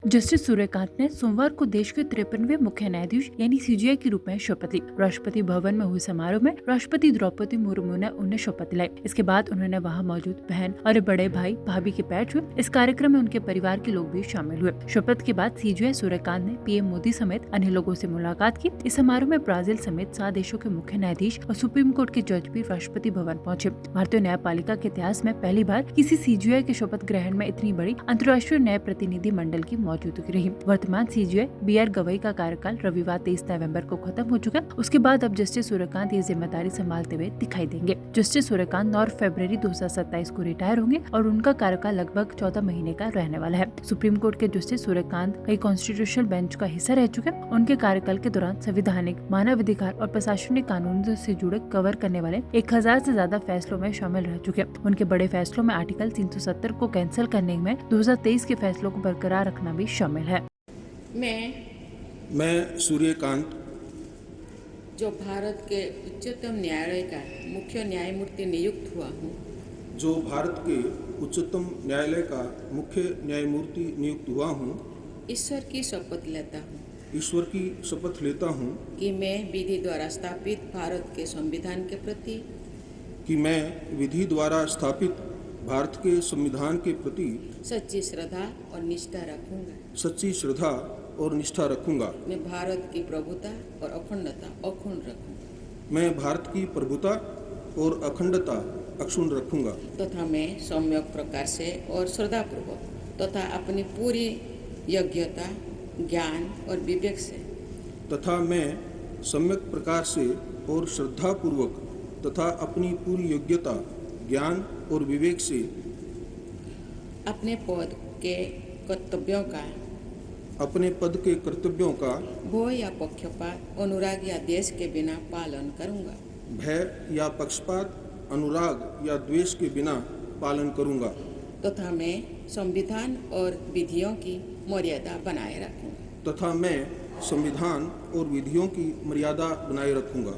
Justice Suryakant ने सोमवार को देश के 53वें मुख्य न्यायाधीश यानी सीजीआई के रूप में शपथ ली। राष्ट्रपति भवन में हुए समारोह में राष्ट्रपति द्रौपदी मुर्मू ने उन्हें शपथ दिलाई। इसके बाद उन्होंने वहां मौजूद बहन और बड़े भाई भाभी के पैर छुए। इस कार्यक्रम में उनके परिवार के लोग भी शामिल हुए। शपथ के बाद सीजीआई सूर्यकांत ने पीएम मोदी समेत अन्य लोगों से मुलाकात की। इस समारोह में ब्राजील समेत 7 देशों के मुख्य न्यायाधीश और सुप्रीम कोर्ट के जज भी राष्ट्रपति भवन पहुंचे। भारतीय न्यायपालिका के इतिहास में पहली बार किसी सीजीआई के शपथ ग्रहण में इतनी बड़ी अंतर्राष्ट्रीय न्याय प्रतिनिधि मंडल की मौजूदगी रही। वर्तमान सीजीआई बीआर गवई का कार्यकाल रविवार 23 नवंबर को खत्म हो चुका। उसके बाद अब जस्टिस सूर्यकांत ये जिम्मेदारी संभालते हुए दिखाई देंगे। जस्टिस सूर्यकांत 9 फरवरी 2027 को रिटायर होंगे और उनका कार्यकाल लगभग 14 महीने का रहने वाला है। सुप्रीम कोर्ट के जस्टिस सूर्यकांत कई कॉन्स्टिट्यूशनल बेंच का हिस्सा रह चुके। उनके कार्यकाल के दौरान संवैधानिक, मानवाधिकार और प्रशासनिक कानूनों से जुड़े कवर करने वाले 1000 से ज्यादा फैसलों में शामिल रह चुके। उनके बड़े फैसलों में आर्टिकल 370 को कैंसिल करने में 2023 के फैसलों को बरकरार रखना भी शामिल है। मैं सूर्यकांत जो भारत के उच्चतम न्यायालय का मुख्य न्यायमूर्ति नियुक्त हुआ हूँ, जो भारत के उच्चतम न्यायालय का मुख्य न्यायमूर्ति नियुक्त हुआ हूँ, ईश्वर की शपथ लेता हूँ ईश्वर की शपथ लेता हूँ कि मैं विधि द्वारा स्थापित भारत के संविधान के प्रति भारत के संविधान के प्रति सच्ची श्रद्धा और निष्ठा रखूंगा। मैं भारत की प्रभुता और अखंडता अक्षुण्ण रखूंगा। मैं भारत की प्रभुता और अखंडता अक्षुण्ण रखूंगा तथा मैं सम्यक प्रकार से और श्रद्धापूर्वक तथा अपनी पूरी योग्यता, ज्ञान और विवेक से अपने पद के कर्तव्यों का भय या पक्षपात, अनुराग या द्वेष के बिना पालन करूंगा तथा मैं संविधान और विधियों की मर्यादा बनाए रखूंगा।